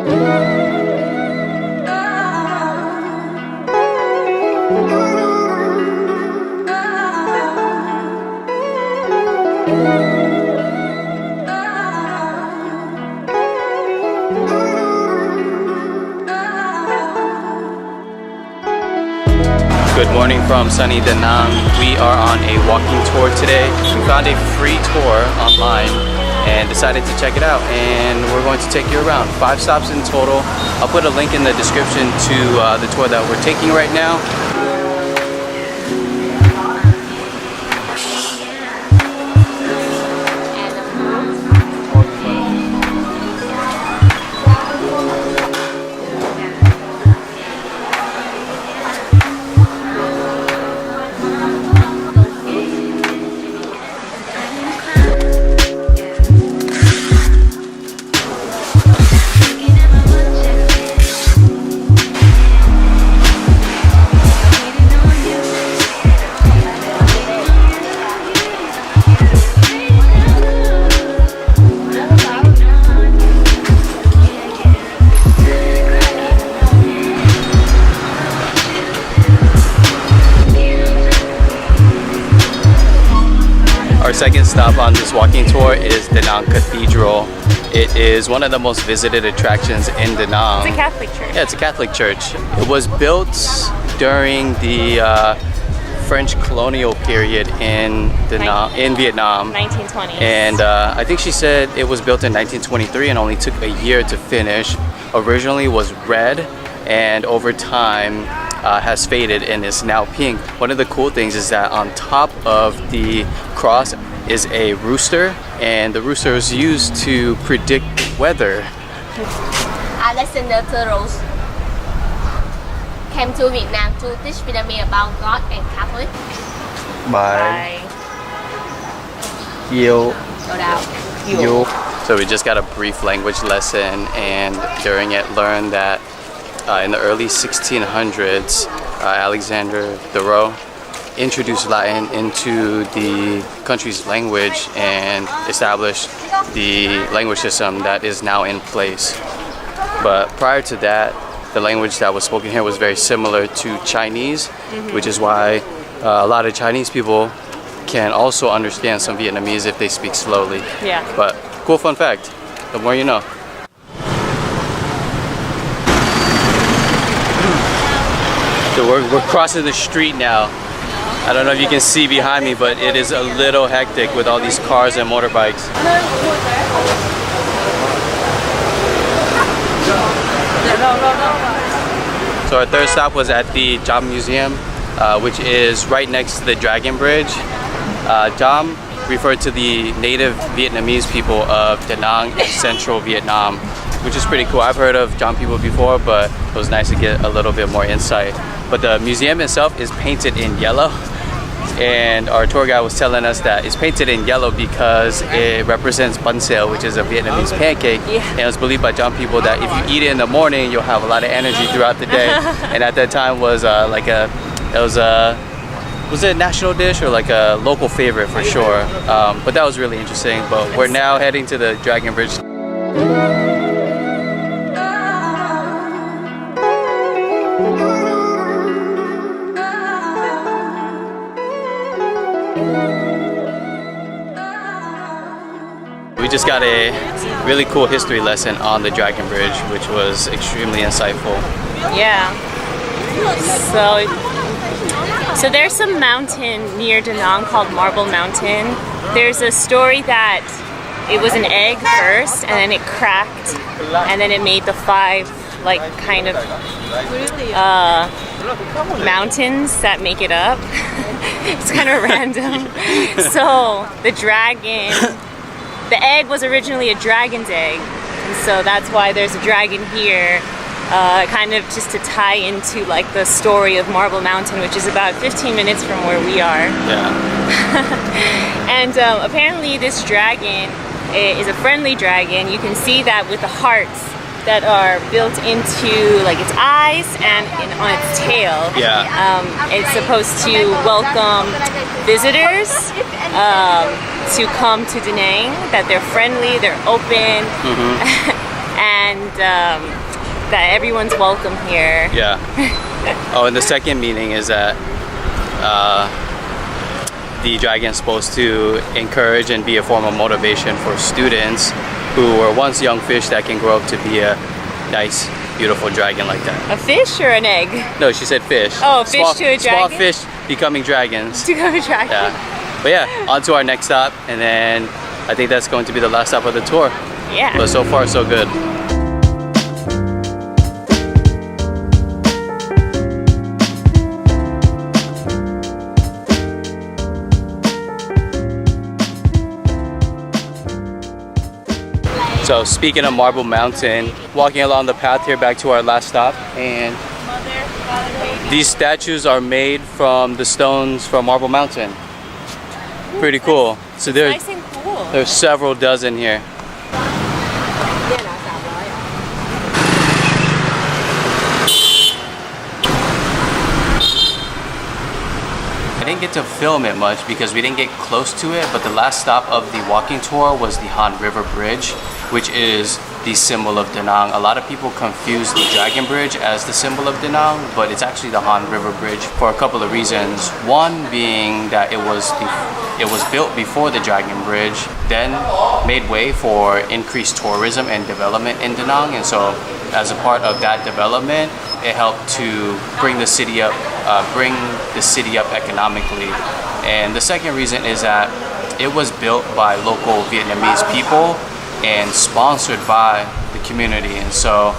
Good morning from sunny Da Nang. We are on a walking tour today. We found a free tour online and decided to check it out, and we're going to take you around. 5 stops in total. I'll put a link in the description to the tour that we're taking right now. Our second stop on this walking tour is the Nang Cathedral. It is one of the most visited attractions in Da Nang. It's a Catholic church. Yeah, it's a Catholic church. It was built during the French colonial period in Vietnam. 1920s. And I think she said it was built in 1923 and only took a year to finish. Originally was red, and over time has faded and is now pink. One of the cool things is that on top of the cross is a rooster, and the rooster is used to predict weather. Alexander Rose came to Vietnam to teach Vietnamese about God and Catholic. By Yo. Yo. So we just got a brief language lesson, and during it learned that in the early 1600s, Alexander the Roe introduced Latin into the country's language and established the language system that is now in place. But prior to that, the language that was spoken here was very similar to Chinese, which is why a lot of Chinese people can also understand some Vietnamese if they speak slowly. Yeah. But cool fun fact, the more you know. So we're crossing the street now. I don't know if you can see behind me, but it is a little hectic with all these cars and motorbikes. So our third stop was at the Cham Museum, which is right next to the Dragon Bridge. Cham referred to the native Vietnamese people of Da Nang in central Vietnam, which is pretty cool. I've heard of Cham people before, but it was nice to get a little bit more insight. But the museum itself is painted in yellow, and our tour guide was telling us that it's painted in yellow because it represents bun sale, which is a Vietnamese pancake. Yeah. And it was believed by Cham people that if you eat it in the morning, you'll have a lot of energy throughout the day. And at that time was was it a national dish or like a local favorite for sure. But that was really interesting. But we're now heading to the Dragon Bridge. We just got a really cool history lesson on the Dragon Bridge, which was extremely insightful. Yeah. So there's a mountain near Da Nang called Marble Mountain. There's a story that it was an egg first, and then it cracked, and then it made the 5 like kind of mountains that make it up. It's kind of random. So the dragon, the egg was originally a dragon's egg, and so that's why there's a dragon here, kind of just to tie into like the story of Marble Mountain, which is about 15 minutes from where we are. Yeah. And apparently this dragon is a friendly dragon. You can see that with the hearts that are built into like its eyes and on its tail. Yeah. It's supposed to welcome visitors to come to Da Nang, that they're friendly, they're open, and and that everyone's welcome here. Yeah. Oh, and the second meaning is that the dragon is supposed to encourage and be a form of motivation for students who were once young fish that can grow up to be a nice, beautiful dragon like that. A fish or an egg? No, she said fish. Oh, fish to a dragon? Small fish becoming dragons. To go to dragon. Yeah. But yeah, on to our next stop, and then I think that's going to be the last stop of the tour. Yeah. But so far, so good. So speaking of Marble Mountain, walking along the path here back to our last stop, and these statues are made from the stones from Marble Mountain. Pretty cool. So Nice and cool. there's several dozen here. I didn't get to film it much because we didn't get close to it, but the last stop of the walking tour was the Han River Bridge, which is the symbol of Da Nang. A lot of people confuse the Dragon Bridge as the symbol of Da Nang, but it's actually the Han River Bridge for a couple of reasons. One being that it was built before the Dragon Bridge, then made way for increased tourism and development in Da Nang, and so as a part of that development, it helped to bring the city up economically. And the second reason is that it was built by local Vietnamese people and sponsored by the community. And so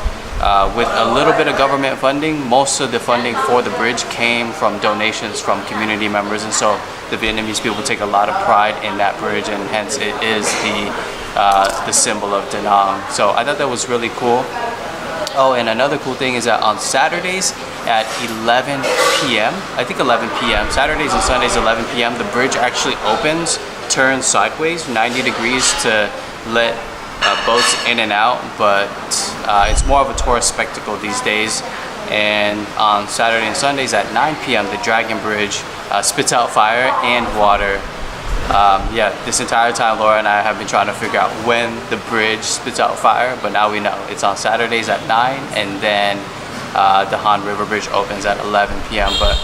with a little bit of government funding, most of the funding for the bridge came from donations from community members. And so the Vietnamese people take a lot of pride in that bridge, and hence it is the symbol of Da Nang. So I thought that was really cool. Oh, and another cool thing is that on Saturdays at 11 p.m., I think 11 p.m., Saturdays and Sundays 11 p.m., the bridge actually opens, turns sideways 90 degrees to let boats in and out, but it's more of a tourist spectacle these days. And on Saturday and Sundays at 9 p.m., the Dragon Bridge spits out fire and water. Yeah, this entire time Laura and I have been trying to figure out when the bridge spits out fire, but now we know. It's on Saturdays at 9, and then the Han River Bridge opens at 11 p.m. But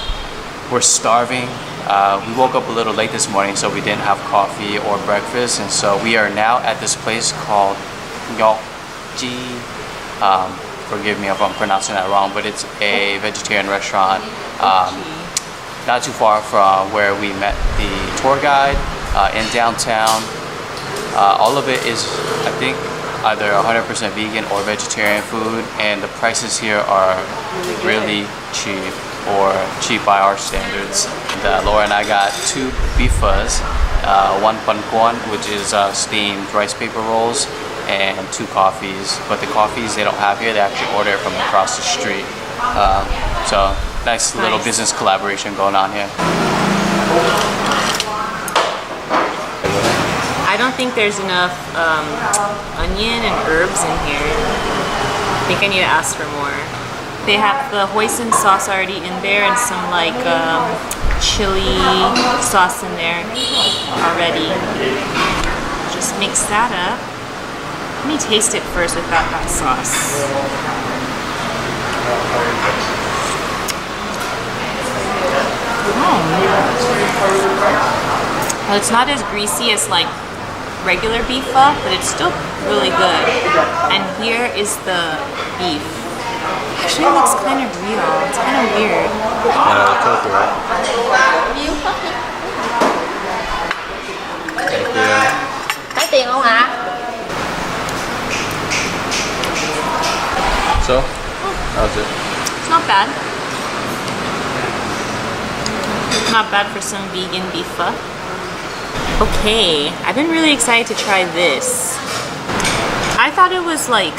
we're starving. We woke up a little late this morning, so we didn't have coffee or breakfast, and so we are now at this place called Ngoc Chi. Forgive me if I'm pronouncing that wrong, but it's a vegetarian restaurant not too far from where we met the tour guide in downtown. All of it is, I think, either 100% vegan or vegetarian food, and the prices here are really cheap, or cheap by our standards. And, Laura and I got 2 beef fuzz, 1 pan quan, which is steamed rice paper rolls, and 2 coffees. But the coffees they don't have here, they actually order it from across the street. So nice little business collaboration going on here. I don't think there's enough onion and herbs in here. I think I need to ask for more. They have the hoisin sauce already in there and some like chili sauce in there already. Just mix that up. Let me taste it first without that sauce. Well, it's not as greasy as like regular beef pho, but it's still really good. And here is the beef. Actually, it looks kind of real. It's kind of weird. Tofu, right? Thank you. Có tiền không ạ? So, how's it? It's not bad. Not bad for some vegan beef pho. Okay, I've been really excited to try this. I thought it was like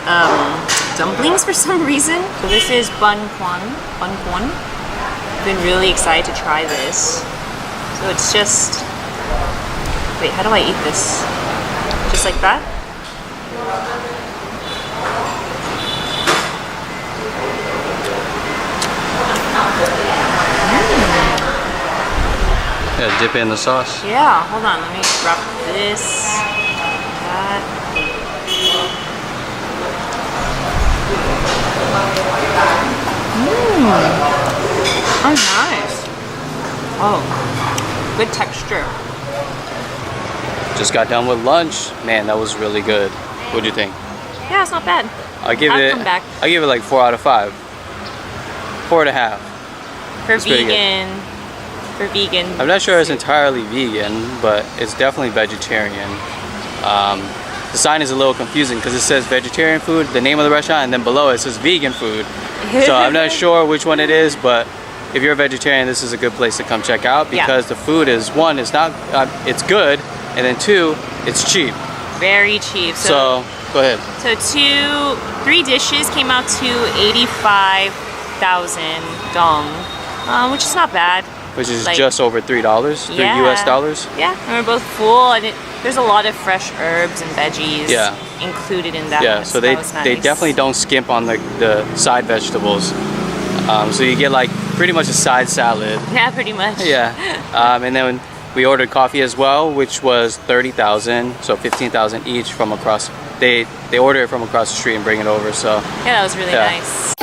dumplings for some reason. So this is bun quan. I've been really excited to try this. So it's just, wait, how do I eat this? Just like that? Yeah, dip it in the sauce. Yeah, hold on, let me drop this, that. Oh, nice. Oh, good texture. Just got done with lunch. Man, that was really good. What do you think? Yeah, it's not bad. I'll give I'll come back. I give it like 4 out of 5. 4.5. For It's pretty good. vegan. For vegan. I'm not sure it's entirely vegan, but it's definitely vegetarian. The sign is a little confusing because it says vegetarian food, the name of the restaurant, and then below it says vegan food. So I'm not sure which one it is, but if you're a vegetarian, this is a good place to come check out because the food is, one, it's not, it's good, and then two, it's cheap. Very cheap. So go ahead. So 3 dishes came out to 85,000 dong, which is not bad. Which is like, just over $3, $3 US dollars. Yeah, and we're both full, and there's a lot of fresh herbs and veggies included in that. Yeah, so they was nice. they definitely don't skimp on the side vegetables. So you get like pretty much a side salad. Yeah, pretty much. Yeah, and then we ordered coffee as well, which was 30,000, so 15,000 each from across. They order it from across the street and bring it over. So yeah, that was really nice.